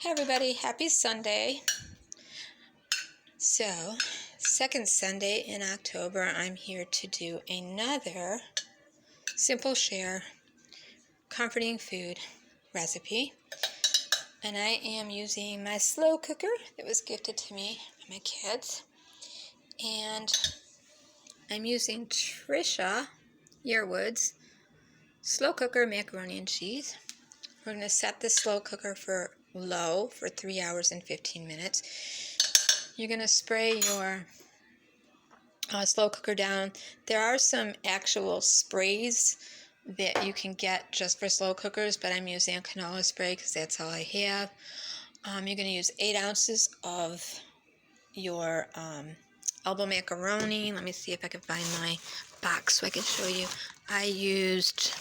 Hey everybody, happy Sunday. So, second Sunday in October, I'm here to do another simple share comforting food recipe. And I am using my slow cooker that was gifted to me by my kids. And I'm using Trisha Yearwood's slow cooker macaroni and cheese. We're going to set the slow cooker for low for 3 hours and 15 minutes. You're going to spray your slow cooker down. There are some actual sprays that you can get just for slow cookers, but I'm using a canola spray because that's all I have. You're going to use 8 ounces of your elbow macaroni. Let me see if I can find my box so I can show you. I used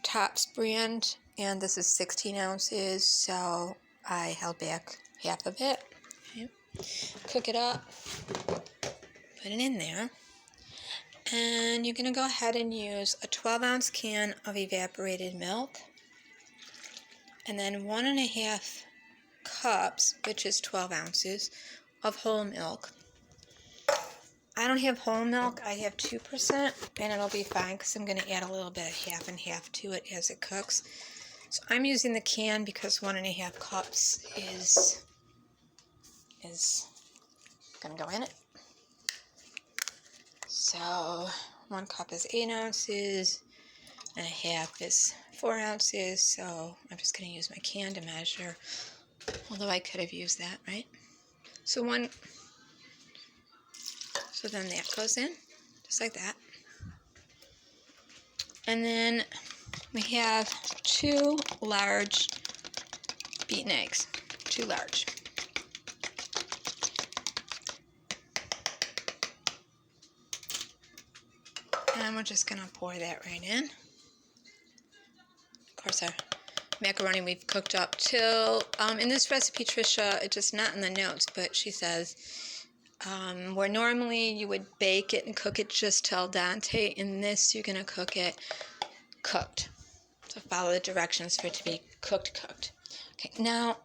Tops brand, and this is 16 ounces, so I held back half of it. Okay. Cook it up, put it in there, and you're going to go ahead and use a 12-ounce can of evaporated milk, and then 1.5 cups, which is 12 ounces, of whole milk. I don't have whole milk, I have 2%, and it'll be fine because I'm going to add a little bit of half and half to it as it cooks. So I'm using the can because 1.5 cups is going to go in it. So 1 cup is 8 ounces, and a half is 4 ounces, so I'm just going to use my can to measure, although I could have used that, right? So then that goes in, just like that. And then we have 2 large beaten eggs, 2 large. And we're just going to pour that right in. Of course, our macaroni we've cooked up till, in this recipe, Trisha, it's just not in the notes, but she says, where normally you would bake it and cook it just till dente, in this you're going to cook it cooked. So follow the directions for it to be cooked. Okay, now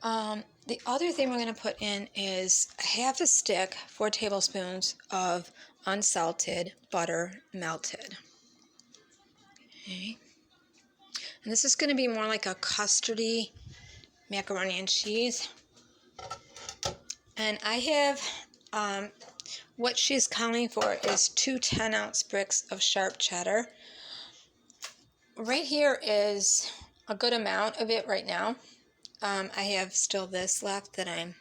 the other thing we're going to put in is half a stick, 4 tablespoons of unsalted butter melted. Okay. And this is going to be more like a custardy macaroni and cheese. And I have, what she's calling for is 2 10-ounce bricks of sharp cheddar. Right here is a good amount of it right now. I have still this left that I'm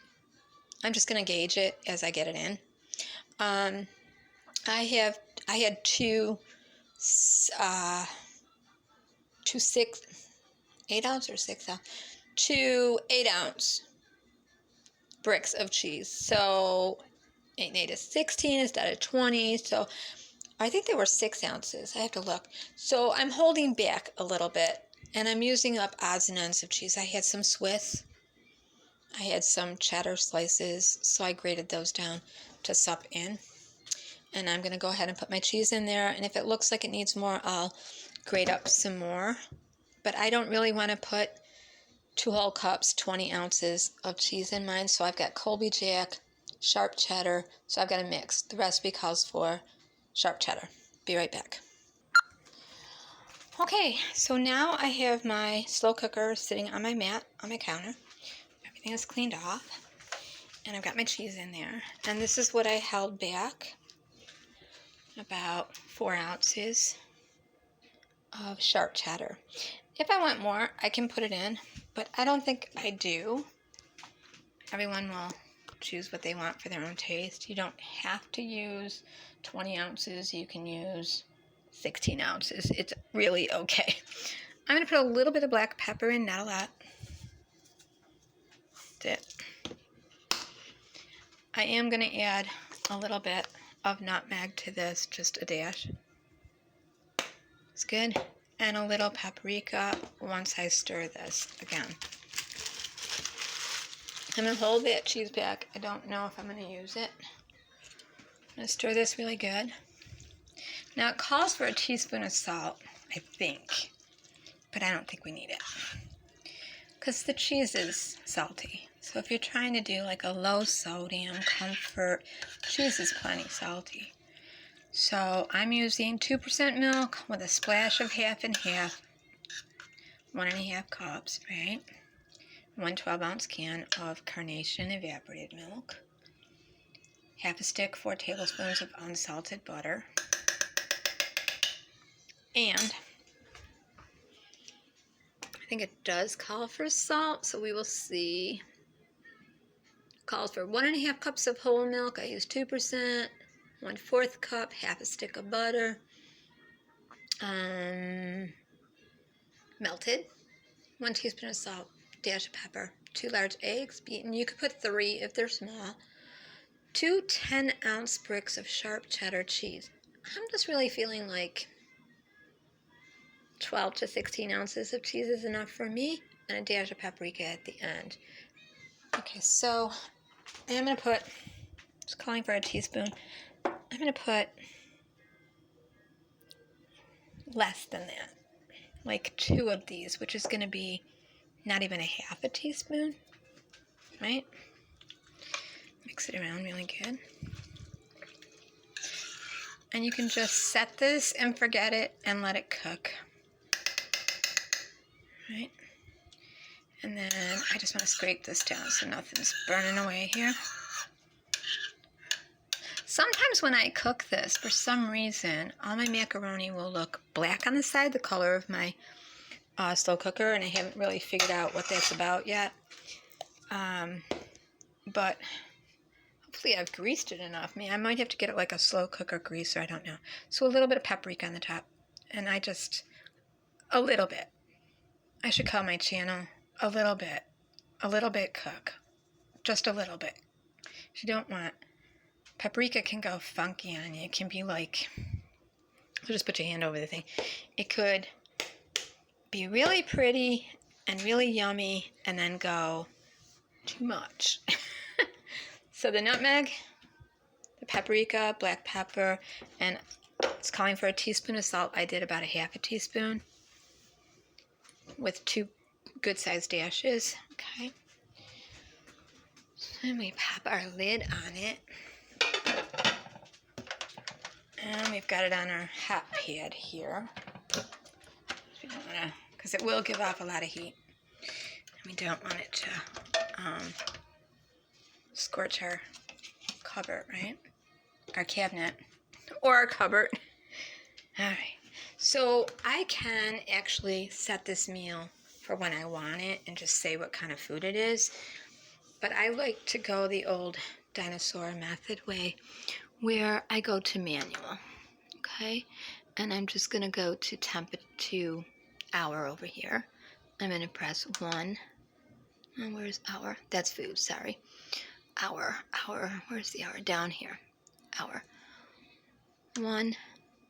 just going to gauge it as I get it in. I had 2 8-ounce bricks of cheese. So 8 and 8 is 16 instead of 20. So I think they were 6 ounces. I have to look. So I'm holding back a little bit, and I'm using up odds and ends of cheese. I had some Swiss. I had some cheddar slices, so I grated those down to sup in. And I'm going to go ahead and put my cheese in there, and if it looks like it needs more, I'll grate up some more. But I don't really want to put 2 whole cups, 20 ounces of cheese in mine, so I've got Colby Jack, sharp cheddar, so I've got a mix. The recipe calls for sharp cheddar. Be right back. Okay, so now I have my slow cooker sitting on my mat on my counter. Everything is cleaned off, and I've got my cheese in there. And this is what I held back, about 4 ounces of sharp cheddar. If I want more, I can put it in, but I don't think I do. Everyone will choose what they want for their own taste. You don't have to use 20 ounces. You can use 16 ounces. It's really okay. I'm going to put a little bit of black pepper in, not a lot. That's it. I am going to add a little bit of nutmeg to this, just a dash. It's good. And a little paprika once I stir this again. I'm going to hold that cheese back. I don't know if I'm going to use it. I'm going to stir this really good. Now it calls for a teaspoon of salt, I think, but I don't think we need it. because the cheese is salty. So if you're trying to do like a low sodium comfort, cheese is plenty salty. So I'm using 2% milk with a splash of half and half, 1.5 cups, right? 1 12-ounce can of carnation evaporated milk, half a stick, 4 tablespoons of unsalted butter, and I think it does call for salt, so we will see. Calls for 1.5 cups of whole milk. I use 2%, 1/4 cup, half a stick of butter, melted, 1 teaspoon of salt, dash of pepper, 2 large eggs beaten. You could put 3 if they're small. 2 10-ounce bricks of sharp cheddar cheese. I'm just really feeling like 12 to 16 ounces of cheese is enough for me, and a dash of paprika at the end. Okay, so I'm going to put, just calling for a teaspoon, I'm going to put less than that, like 2 of these, which is going to be not even a half a teaspoon, right? Mix it around really good. And you can just set this and forget it and let it cook, right? And then I just want to scrape this down so nothing's burning away here. Sometimes when I cook this, for some reason, all my macaroni will look black on the side, the color of my slow cooker, and I haven't really figured out what that's about yet. But hopefully I've greased it enough. I might have to get it like a slow cooker greaser, I don't know. So a little bit of paprika on the top, and a little bit. I should call my channel a little bit cook, just a little bit. If you don't want, paprika can go funky on you. It can be like, so just put your hand over the thing. It could be really pretty and really yummy and then go too much. So the nutmeg, the paprika, black pepper, and it's calling for a teaspoon of salt. I did about a half a teaspoon with 2 good-sized dashes. Okay. And we pop our lid on it. And we've got it on our hot pad here. We don't want to, because it will give off a lot of heat. And we don't want it to scorch our cupboard, right? Our cabinet or our cupboard. All right. So I can actually set this meal for when I want it and just say what kind of food it is. But I like to go the old dinosaur method way, where I go to manual, okay? And I'm just going to go to hour over here. I'm going to press 1. Oh, where's hour? That's food, sorry. Hour. Where's the hour? Down here. Hour. 1,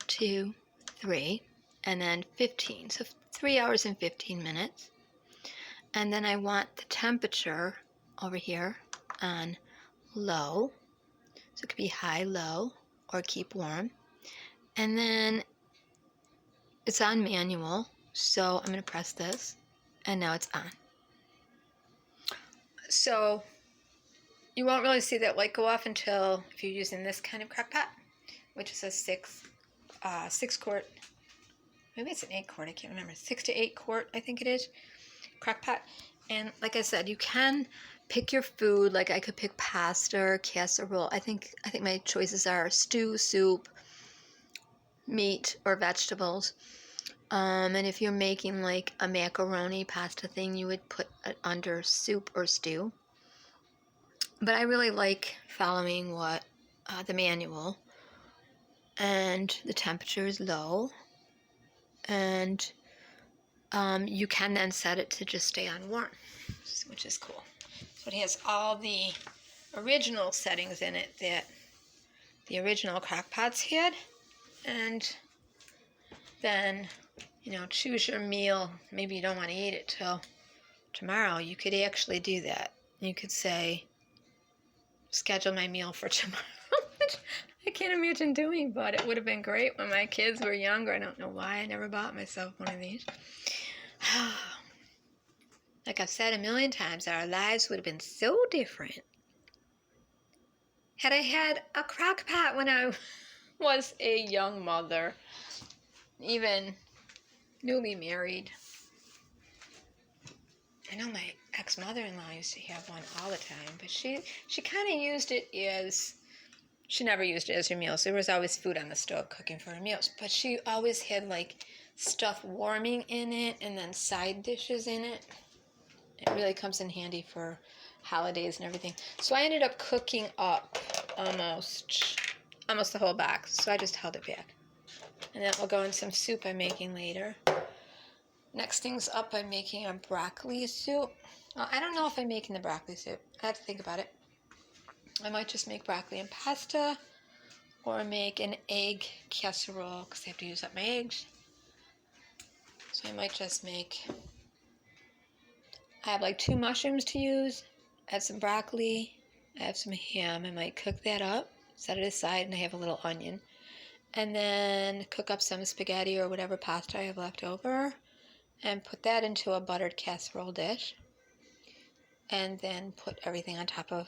2, 3, and then 15. So 3 hours and 15 minutes. And then I want the temperature over here on low. So it could be high, low, or keep warm. And then it's on manual. So I'm going to press this, and now it's on. So you won't really see that light go off until if you're using this kind of crock pot, which is a 6 quart, maybe it's an 8 quart, I can't remember, 6 to 8 quart, I think it is, crock pot. And like I said, you can pick your food. Like I could pick pasta or casserole. I think my choices are stew, soup, meat, or vegetables. And if you're making like a macaroni pasta thing, you would put it under soup or stew. But I really like following what the manual, and the temperature is low, and you can then set it to just stay on warm, which is cool. So it has all the original settings in it that the original crock pots had, and then, you know, choose your meal. Maybe you don't want to eat it till tomorrow. You could actually do that. You could say, schedule my meal for tomorrow. I can't imagine doing, but it would have been great when my kids were younger. I don't know why I never bought myself one of these. Like I've said a million times, our lives would have been so different had I had a crock pot when I was a young mother, even newly married. I know my ex-mother-in-law used to have one all the time, but she kind of used it as, she never used it as her meals. There was always food on the stove cooking for her meals, but she always had like stuff warming in it and then side dishes in it. It really comes in handy for holidays and everything. So I ended up cooking up almost the whole box, so I just held it back. And that will go in some soup I'm making later. Next thing's up, I'm making a broccoli soup. Well, I don't know if I'm making the broccoli soup. I have to think about it. I might just make broccoli and pasta, or make an egg casserole, because I have to use up my eggs. So I might just make, I have like 2 mushrooms to use, I have some broccoli, I have some ham. I might cook that up, set it aside, and I have a little onion. And then cook up some spaghetti or whatever pasta I have left over, and put that into a buttered casserole dish, and then put everything on top of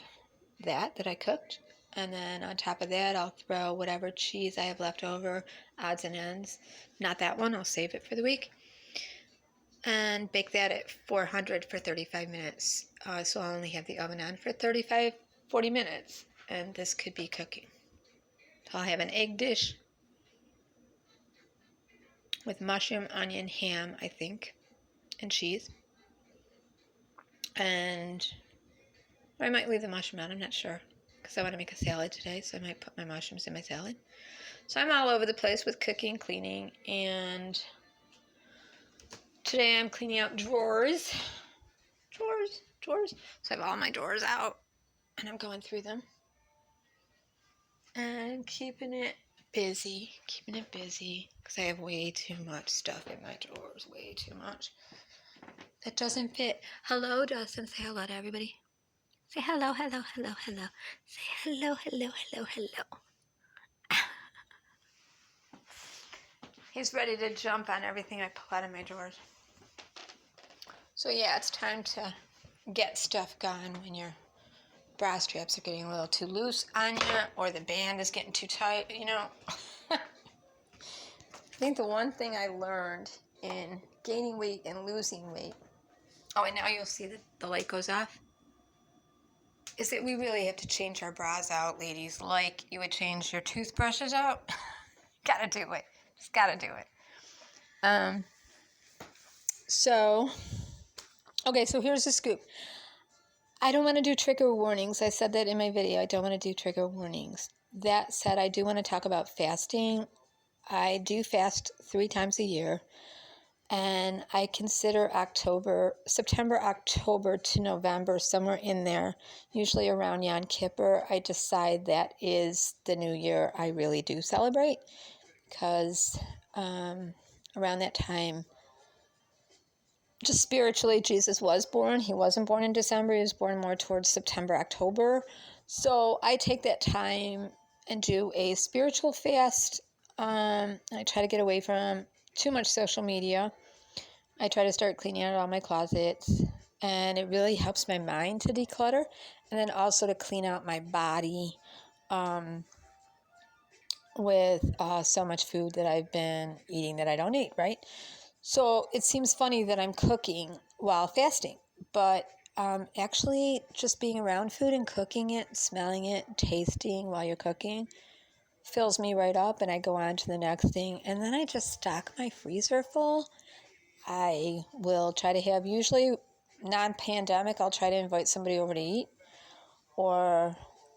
that I cooked. And then on top of that, I'll throw whatever cheese I have left over, odds and ends. Not that one, I'll save it for the week. And bake that at 400 for 35 minutes. So I'll only have the oven on for 40 minutes. And this could be cooking. So I'll have an egg dish with mushroom, onion, ham, I think, and cheese. And or I might leave the mushroom out, I'm not sure, because I want to make a salad today, so I might put my mushrooms in my salad. So I'm all over the place with cooking, cleaning, and today I'm cleaning out drawers. So I have all my drawers out, and I'm going through them. And keeping it busy, because I have way too much stuff in my drawers, way too much. That doesn't fit. Hello, Dustin. Say hello to everybody. Say hello. Say hello. He's ready to jump on everything I pull out of my drawers. So yeah, it's time to get stuff gone when your bra straps are getting a little too loose on you, or the band is getting too tight, you know. I think the one thing I learned in gaining weight and losing weight, oh, and now you'll see that the light goes off, is that we really have to change our bras out, ladies, like you would change your toothbrushes out. Gotta do it. Just gotta do it. So here's the scoop. I don't want to do trigger warnings. I said that in my video. I don't want to do trigger warnings. That said, I do want to talk about fasting. I do fast 3 times a year, and I consider September, October to November, somewhere in there, usually around Yom Kippur. I decide that is the new year I really do celebrate, because around that time, just spiritually, Jesus was born. He wasn't born in December. He was born more towards September, October. So I take that time and do a spiritual fast. I try to get away from too much social media. I try to start cleaning out all my closets. And it really helps my mind to declutter. And then also to clean out my body with so much food that I've been eating that I don't eat, right? So it seems funny that I'm cooking while fasting, but actually just being around food and cooking it, smelling it, tasting while you're cooking fills me right up, and I go on to the next thing. And then I just stock my freezer full. I will try to have, usually non-pandemic, I'll try to invite somebody over to eat, or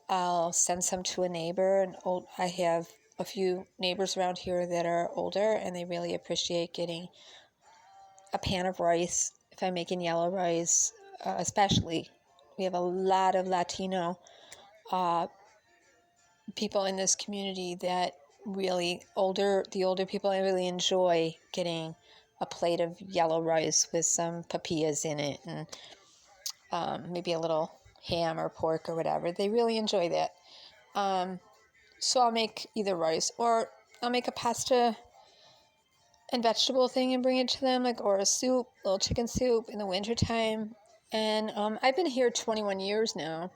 I'll send some to a neighbor. I have a few neighbors around here that are older, and they really appreciate getting a pan of rice if I'm making yellow rice. Especially, we have a lot of Latino people in this community that really the older people, I really enjoy getting a plate of yellow rice with some papillas in it, and maybe a little ham or pork or whatever. They really enjoy that. So I'll make either rice, or I'll make a pasta and vegetable thing and bring it to them, like, or a soup, little chicken soup in the wintertime. And I've been here 21 years now.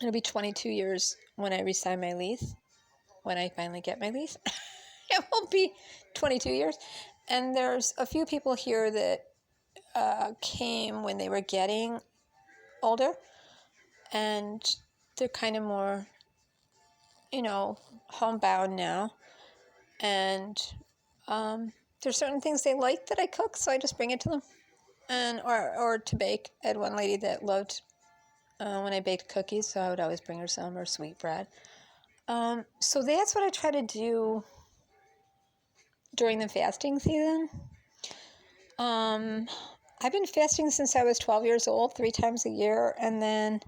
It'll be 22 years when I resign my lease, when I finally get my lease. It will be 22 years. And there's a few people here that came when they were getting older, and they're kind of more, homebound now. And there's certain things they like that I cook, so I just bring it to them, and or to bake. I had one lady that loved when I baked cookies, so I would always bring her some, or sweetbread. So that's what I try to do during the fasting season. I've been fasting since I was 12 years old, 3 times a year, and then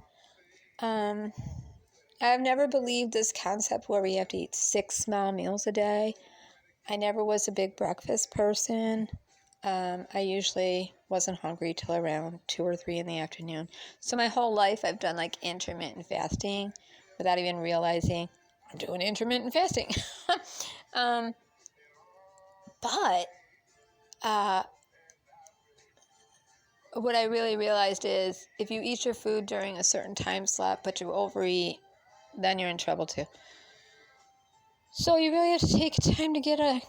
I've never believed this concept where we have to eat 6 small meals a day. I never was a big breakfast person. I usually wasn't hungry till around 2 or 3 in the afternoon. So my whole life I've done like intermittent fasting without even realizing I'm doing intermittent fasting. But what I really realized is if you eat your food during a certain time slot but you overeat, then you're in trouble too. So you really have to take time to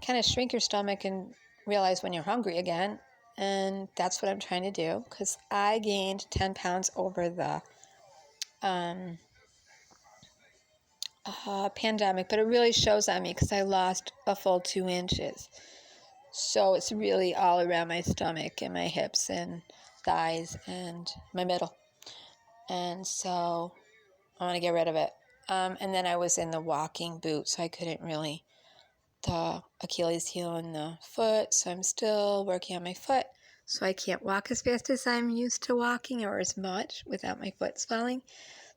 kind of shrink your stomach and realize when you're hungry again. And that's what I'm trying to do, because I gained 10 pounds over the pandemic, but it really shows on me because I lost a full 2 inches. So it's really all around my stomach and my hips and thighs and my middle. And so I want to get rid of it. And then I was in the walking boot, so I couldn't really, the Achilles heel in the foot, so I'm still working on my foot. So I can't walk as fast as I'm used to walking, or as much, without my foot swelling.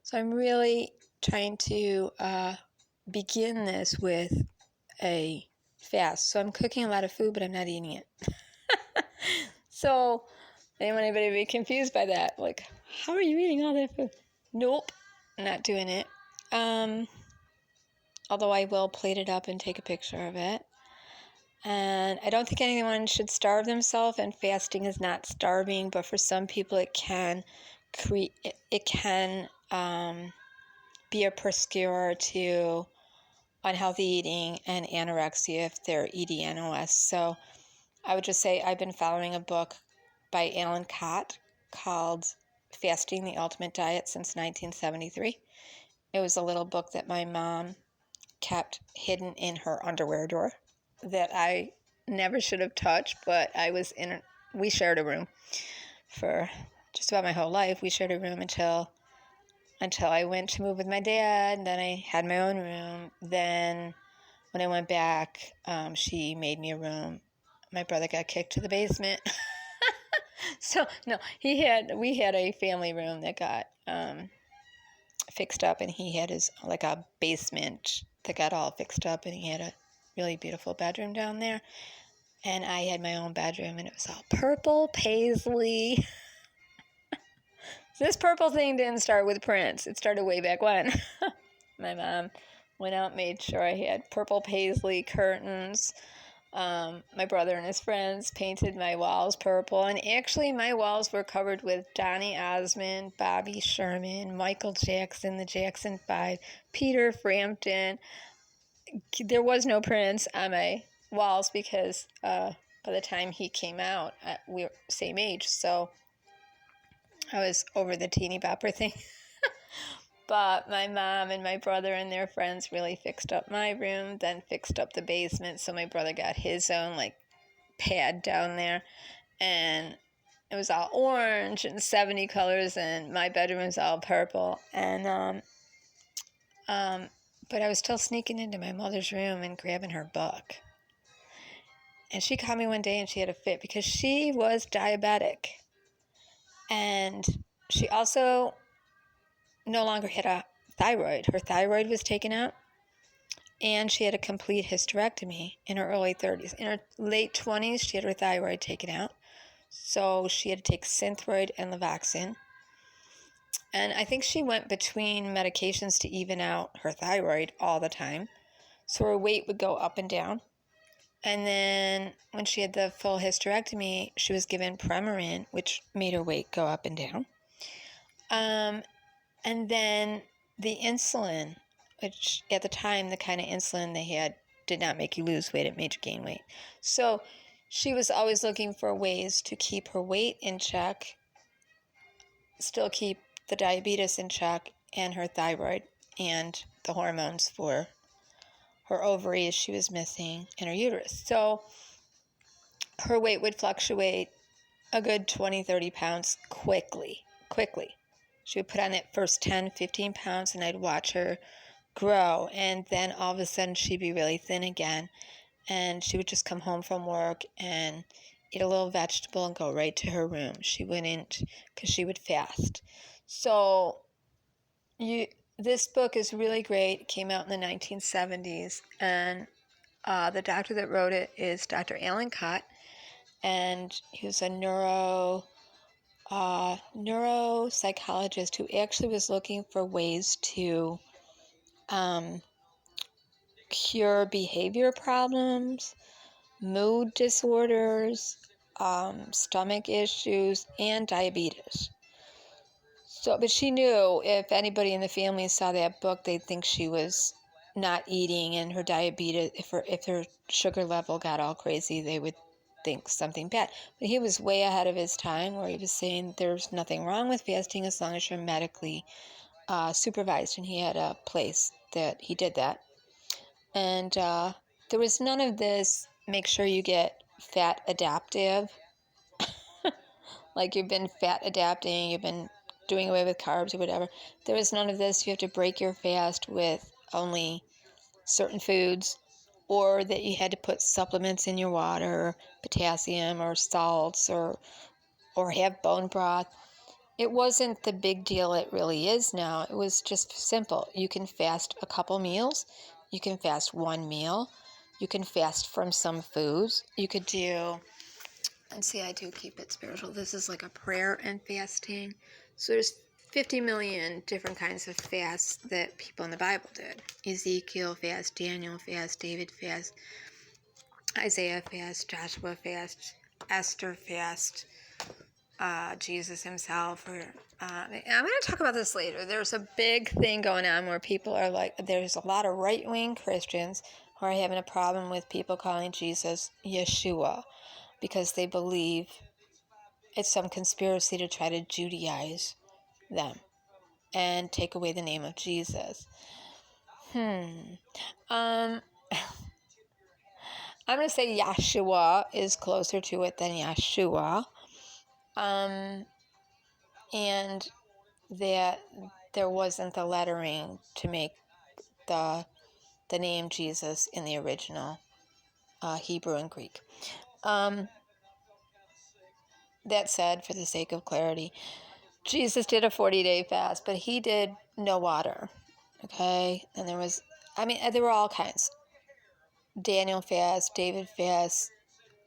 So I'm really trying to begin this with a fast. So I'm cooking a lot of food, but I'm not eating it. So I don't want anybody to be confused by that. Like, how are you eating all that food? Nope, not doing it. Although I will plate it up and take a picture of it. And I don't think anyone should starve themselves, and fasting is not starving, but for some people it can be a prescriptor to unhealthy eating and anorexia if they're EDNOS. So I would just say I've been following a book by Alan Cott called Fasting: The Ultimate Diet since 1973. It was a little book that my mom kept hidden in her underwear drawer that I never should have touched, but we shared a room for just about my whole life. We shared a room until I went to move with my dad, and then I had my own room. Then when I went back, she made me a room. My brother got kicked to the basement. So, no, we had a family room that got fixed up, and he had a basement that got all fixed up, and he had a really beautiful bedroom down there. And I had my own bedroom, and it was all purple paisley. This purple thing didn't start with Prince. It started way back when. My mom went out, made sure I had purple paisley curtains. My brother and his friends painted my walls purple. And actually, my walls were covered with Donny Osmond, Bobby Sherman, Michael Jackson, the Jackson 5, Peter Frampton. There was no Prince on my walls because by the time he came out, we were same age. So I was over the teeny bopper thing. But my mom and my brother and their friends really fixed up my room, then fixed up the basement. So my brother got his own pad down there, and it was all orange and 70 colors, and my bedroom was all purple. And but I was still sneaking into my mother's room and grabbing her book. And she called me one day and she had a fit because she was diabetic. And she also no longer had a thyroid. Her thyroid was taken out, and she had a complete hysterectomy in her early 30s. In her late 20s, she had her thyroid taken out, so she had to take Synthroid and Levoxin. And I think she went between medications to even out her thyroid all the time, so her weight would go up and down. And then when she had the full hysterectomy, she was given Premarin, which made her weight go up and down. And then the insulin, which at the time, the kind of insulin they had did not make you lose weight, it made you gain weight. So she was always looking for ways to keep her weight in check, still keep the diabetes in check, and her thyroid and the hormones for her ovaries she was missing and her uterus. So her weight would fluctuate a good 20, 30 pounds quickly. She would put on that first 10, 15 pounds, and I'd watch her grow, and then all of a sudden she'd be really thin again, and she would just come home from work and eat a little vegetable and go right to her room. She wouldn't, because she would fast. So this book is really great. It came out in the 1970s, and the doctor that wrote it is Dr. Alan Cott, and he was a neuropsychologist who actually was looking for ways to cure behavior problems, mood disorders, stomach issues, and diabetes. So, but she knew if anybody in the family saw that book, they'd think she was not eating, and her diabetes, if her sugar level got all crazy, they would think something bad. But he was way ahead of his time, where he was saying there's nothing wrong with fasting as long as you're medically supervised, and he had a place that he did that. And there was none of this, make sure you get fat adaptive, like you've been fat adapting, you've been doing away with carbs or whatever. There was none of this, you have to break your fast with only certain foods, or that you had to put supplements in your water, potassium or salts, or have bone broth. It wasn't the big deal it really is now. It was just simple. You can fast a couple meals. You can fast one meal. You can fast from some foods. You could do, and see, I do keep it spiritual. This is like a prayer and fasting. So there's 50 million different kinds of fasts that people in the Bible did. Ezekiel fast, Daniel fast, David fast, Isaiah fast, Joshua fast, Esther fast, Jesus himself. I'm going to talk about this later. There's a big thing going on where people are like, there's a lot of right-wing Christians who are having a problem with people calling Jesus Yeshua, because they believe it's some conspiracy to try to Judaize them and take away the name of Jesus. I'm going to say Yahshua is closer to it than Yeshua. And that there wasn't the lettering to make the name Jesus in the original Hebrew and Greek. That said, for the sake of clarity, Jesus did a 40-day fast, but he did no water, okay? And there were all kinds. Daniel fast, David fast,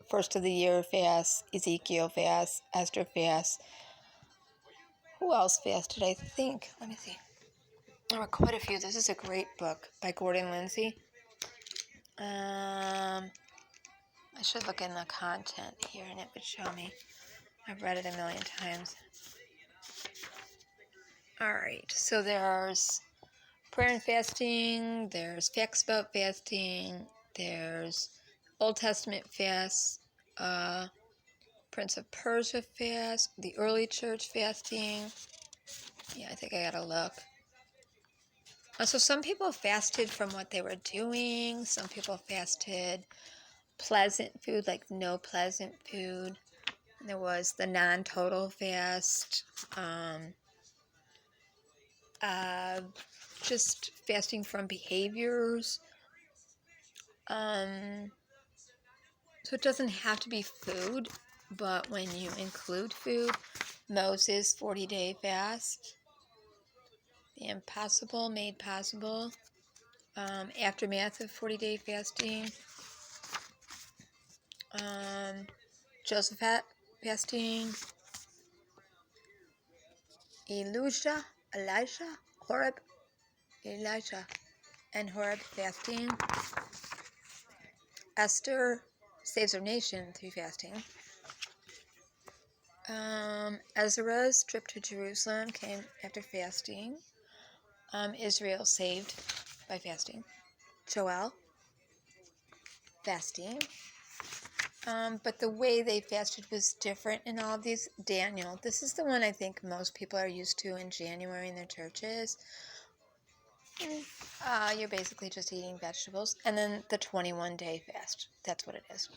first of the year fast, Ezekiel fast, Esther fast. Who else fasted, I think? Let me see. There were quite a few. This is a great book by Gordon Lindsay. I should look in the content here, and it would show me. I've read it a million times. All right, so there's prayer and fasting, there's facts about fasting, there's Old Testament fasts, Prince of Persia fast, the early church fasting. Yeah, I think I gotta look. So some people fasted from what they were doing. Some people fasted pleasant food, like no pleasant food. There was the non-total fast. Just fasting from behaviors. So it doesn't have to be food, but when you include food, Moses' 40-day fast, the impossible made possible, aftermath of 40-day fasting, Joseph fasting, Elijah, and Horeb fasting, Esther saves her nation through fasting. Ezra's trip to Jerusalem came after fasting. Israel saved by fasting. Joel, fasting. But the way they fasted was different in all of these. Daniel, this is the one I think most people are used to in January in their churches. You're basically just eating vegetables. And then the 21-day fast. That's what it is.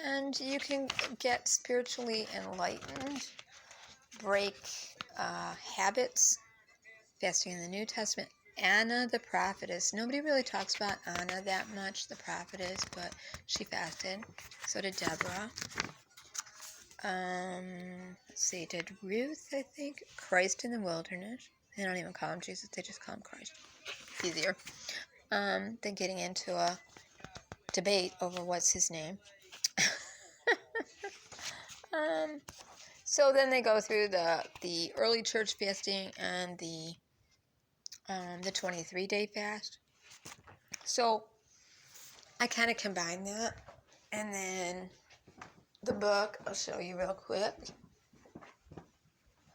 And you can get spiritually enlightened, break habits, fasting in the New Testament. Anna the prophetess. Nobody really talks about Anna that much, the prophetess, but she fasted. So did Deborah. Let's see, did Ruth, I think? Christ in the wilderness. They don't even call him Jesus, they just call him Christ. Easier than getting into a debate over what's his name. So then they go through the early church fasting and the 23-day fast. So I kind of combine that, and then the book I'll show you real quick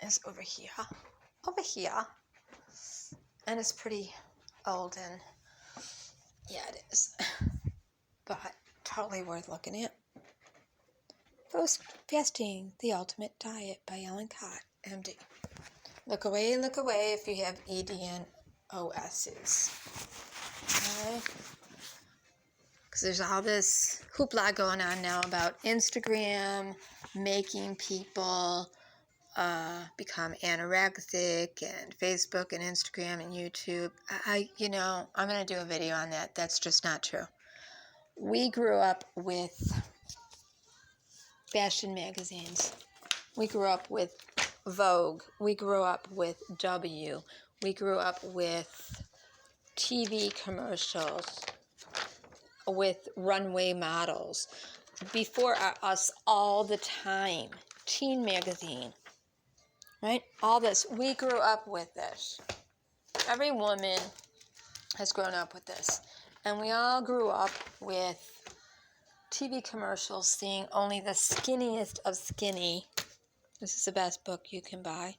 is over here, and it's pretty old, and yeah, it is, but totally worth looking at. Fasting, the Ultimate Diet by Ellen Cott, MD. Look away if you have EDNOSs. Okay? Because there's all this hoopla going on now about Instagram making people become anorexic, and Facebook and Instagram and YouTube. I'm going to do a video on that. That's just not true. We grew up with fashion magazines. We grew up with Vogue. We grew up with W. We grew up with TV commercials, with runway models. Before us all the time. Teen magazine. Right? All this. We grew up with this. Every woman has grown up with this. And we all grew up with TV commercials seeing only the skinniest of skinny. This is the best book you can buy.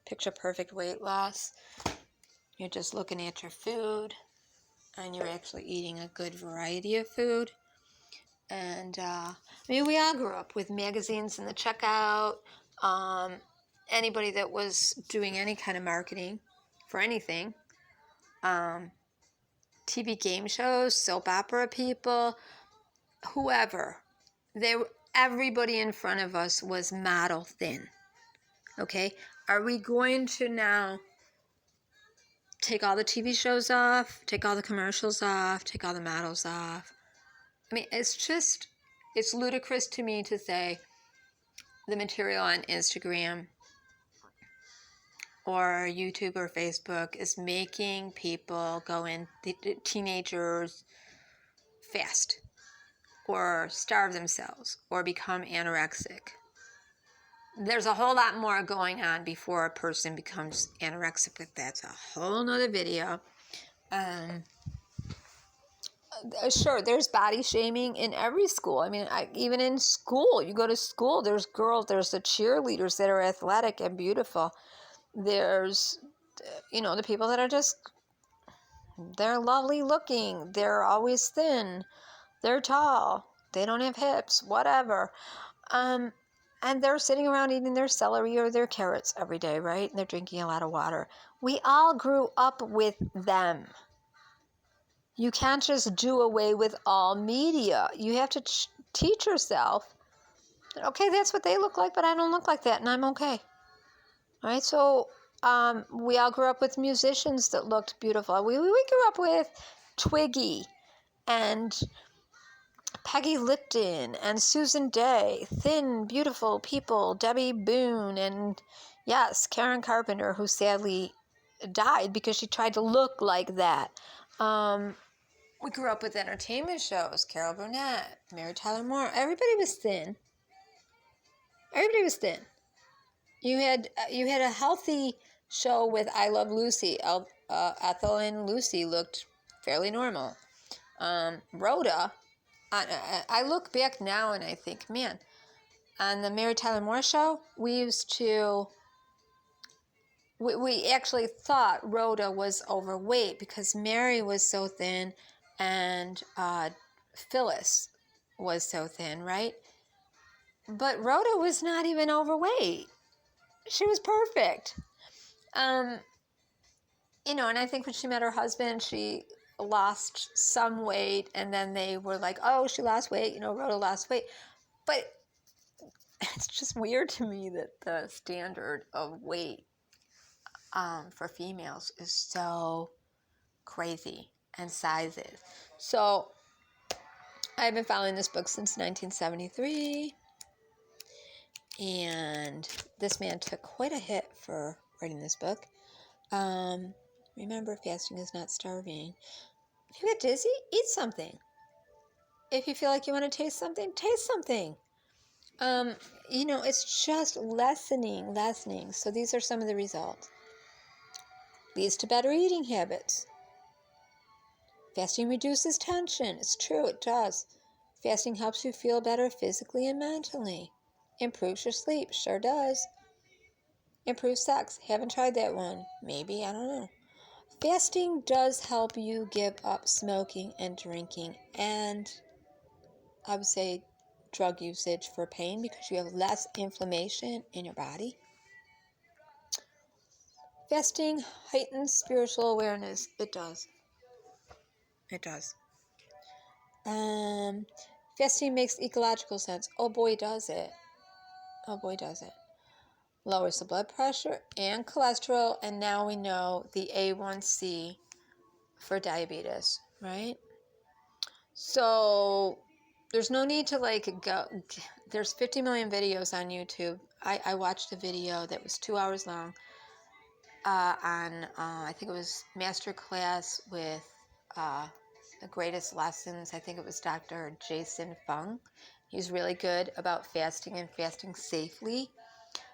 Picture Perfect Weight Loss. You're just looking at your food, and you're actually eating a good variety of food. And we all grew up with magazines in the checkout. Anybody that was doing any kind of marketing for anything. TV game shows, soap opera people, whoever. Everybody in front of us was model thin. Okay? Are we going to now take all the TV shows off, take all the commercials off, take all the models off? It's ludicrous to me to say the material on Instagram or YouTube or Facebook is making people teenagers fast or starve themselves or become anorexic. There's a whole lot more going on before a person becomes anorexic, but that's a whole nother video. Sure, there's body shaming in every school. Even in school, you go to school, there's the cheerleaders that are athletic and beautiful. There's, the people that are they're lovely looking. They're always thin. They're tall. They don't have hips, whatever. And they're sitting around eating their celery or their carrots every day, right? And they're drinking a lot of water. We all grew up with them. You can't just do away with all media. You have to teach yourself, okay, that's what they look like, but I don't look like that, and I'm okay. All right, so we all grew up with musicians that looked beautiful. We grew up with Twiggy and Peggy Lipton and Susan Day, thin, beautiful people, Debbie Boone, and yes, Karen Carpenter, who sadly died because she tried to look like that. We grew up with entertainment shows, Carol Burnett, Mary Tyler Moore. Everybody was thin. You had a healthy show with I Love Lucy. Ethel and Lucy looked fairly normal. Rhoda, I look back now and I think, man, on the Mary Tyler Moore show, we actually thought Rhoda was overweight because Mary was so thin and Phyllis was so thin, right? But Rhoda was not even overweight. She was perfect. And I think when she met her husband, she lost some weight, and then they were like, oh, she lost weight, Rhoda lost weight. But it's just weird to me that the standard of weight for females is so crazy, and sizes. So I've been following this book since 1973, and this man took quite a hit for writing this book. Remember, fasting is not starving. If you get dizzy, eat something. If you feel like you want to taste something, taste something. It's just lessening. So these are some of the results. Leads to better eating habits. Fasting reduces tension. It's true, it does. Fasting helps you feel better physically and mentally. Improves your sleep. Sure does. Improves sex. Haven't tried that one. Maybe, I don't know. Fasting does help you give up smoking and drinking, and I would say drug usage for pain, because you have less inflammation in your body. Fasting heightens spiritual awareness. It does. Fasting makes ecological sense. Oh boy, does it. Lowers the blood pressure and cholesterol, and now we know the A1C for diabetes, right? So there's no need to go. There's 50 million videos on YouTube. I watched a video that was 2 hours long on, I think it was Master Class with the Greatest Lessons. I think it was Dr. Jason Fung. He's really good about fasting and fasting safely.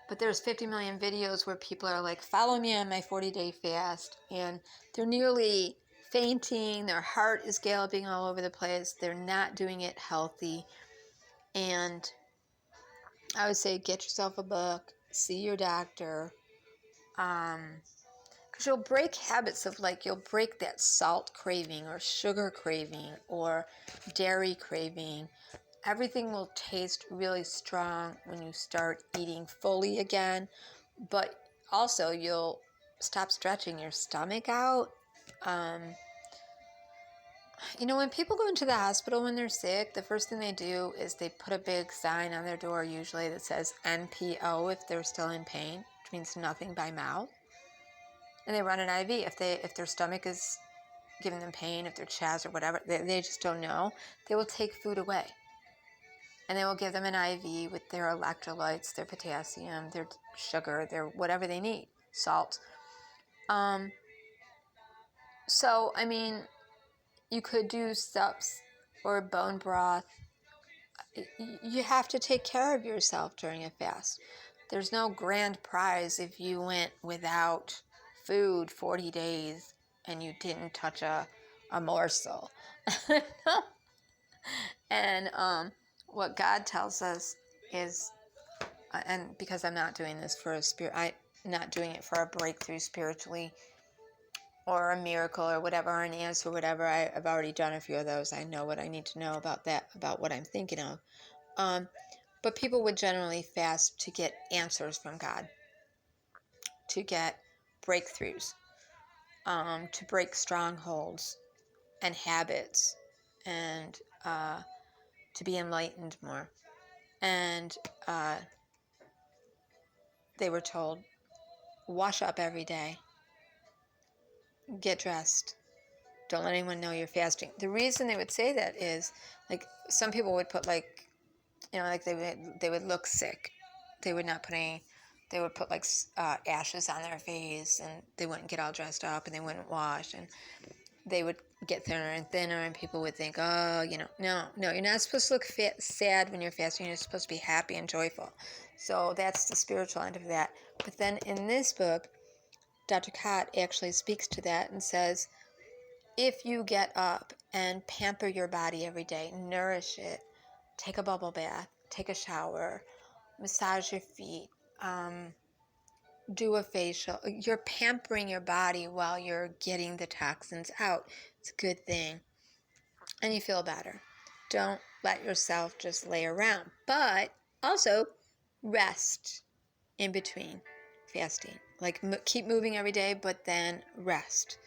But there's 50 million videos where people are like, follow me on my 40-day fast. And they're nearly fainting. Their heart is galloping all over the place. They're not doing it healthy. And I would say get yourself a book. See your doctor. Because you'll break habits of you'll break that salt craving or sugar craving or dairy craving. Everything will taste really strong when you start eating fully again, but also you'll stop stretching your stomach out. When people go into the hospital when they're sick, the first thing they do is they put a big sign on their door, usually that says NPO if they're still in pain, which means nothing by mouth. And they run an IV if their stomach is giving them pain, if their chest or whatever, they just don't know. They will take food away. And they will give them an IV with their electrolytes, their potassium, their sugar, their whatever they need, salt. So, you could do soups or bone broth. You have to take care of yourself during a fast. There's no grand prize if you went without food 40 days and you didn't touch a morsel. And what God tells us is, and because I'm not doing this for I'm not doing it for a breakthrough spiritually or a miracle or whatever, or an answer or whatever. I've already done a few of those. I know what I need to know about that, about what I'm thinking of. But people would generally fast to get answers from God, to get breakthroughs, to break strongholds and habits, and to be enlightened more. And they were told, wash up every day, get dressed, don't let anyone know you're fasting. The reason they would say that is, some people would put they would look sick. They would not put any, they would put ashes on their face, and they wouldn't get all dressed up, and they wouldn't wash, and they would get thinner and thinner, and people would think, no, you're not supposed to look sad when you're fasting. You're supposed to be happy and joyful. So that's the spiritual end of that. But then in this book, Dr. Cott actually speaks to that and says, if you get up and pamper your body every day, nourish it, take a bubble bath, take a shower, massage your feet, do a facial, you're pampering your body while you're getting the toxins out. It's a good thing. And you feel better. Don't let yourself just lay around. But also rest in between fasting. Like keep moving every day, but then rest.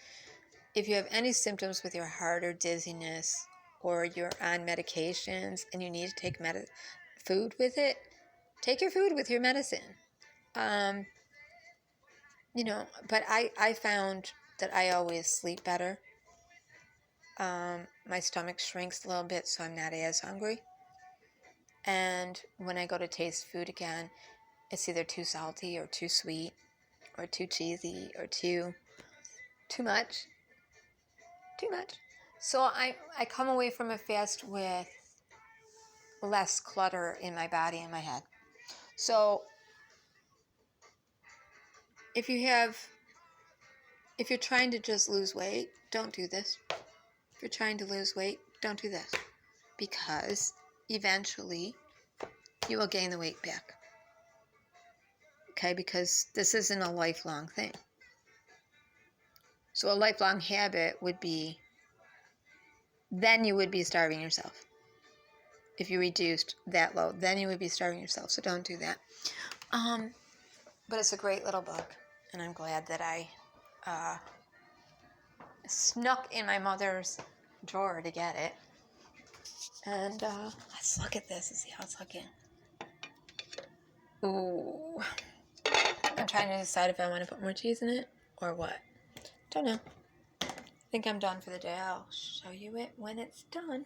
If you have any symptoms with your heart or dizziness, or you're on medications and you need to take food with it, take your food with your medicine. But I found that I always sleep better. My stomach shrinks a little bit, so I'm not as hungry. And when I go to taste food again, it's either too salty or too sweet or too cheesy or too much. Too much. So I come away from a fast with less clutter in my body and my head. So if you're trying to just lose weight, don't do this. If you're trying to lose weight, don't do this. Because eventually you will gain the weight back. Okay, because this isn't a lifelong thing. So a lifelong habit would be, then you would be starving yourself. If you reduced that low, then you would be starving yourself. So don't do that. But it's a great little book, and I'm glad that I snuck in my mother's drawer to get it. And let's look at this and see how it's looking. Ooh. I'm trying to decide if I want to put more cheese in it or what. Don't know. I think I'm done for the day. I'll show you it when it's done.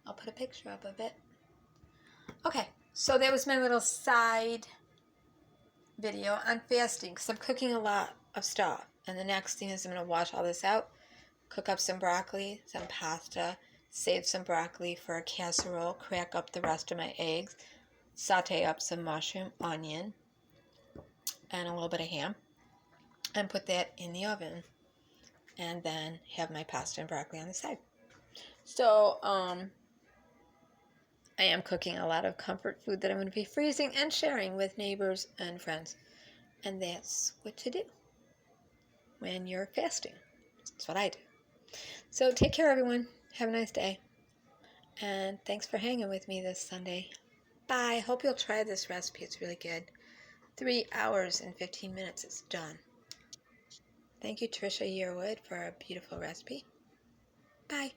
I'll put a picture up of it. Okay, so that was my little side video on fasting, because I'm cooking a lot of stuff. And the next thing is I'm going to wash all this out, cook up some broccoli, some pasta, save some broccoli for a casserole, crack up the rest of my eggs, saute up some mushroom, onion, and a little bit of ham, and put that in the oven. And then have my pasta and broccoli on the side. So, I am cooking a lot of comfort food that I'm going to be freezing and sharing with neighbors and friends. And that's what to do when you're fasting. That's what I do. So take care, everyone. Have a nice day. And thanks for hanging with me this Sunday. Bye. Hope you'll try this recipe. It's really good. 3 hours and 15 minutes. It's done. Thank you, Trisha Yearwood, for a beautiful recipe. Bye.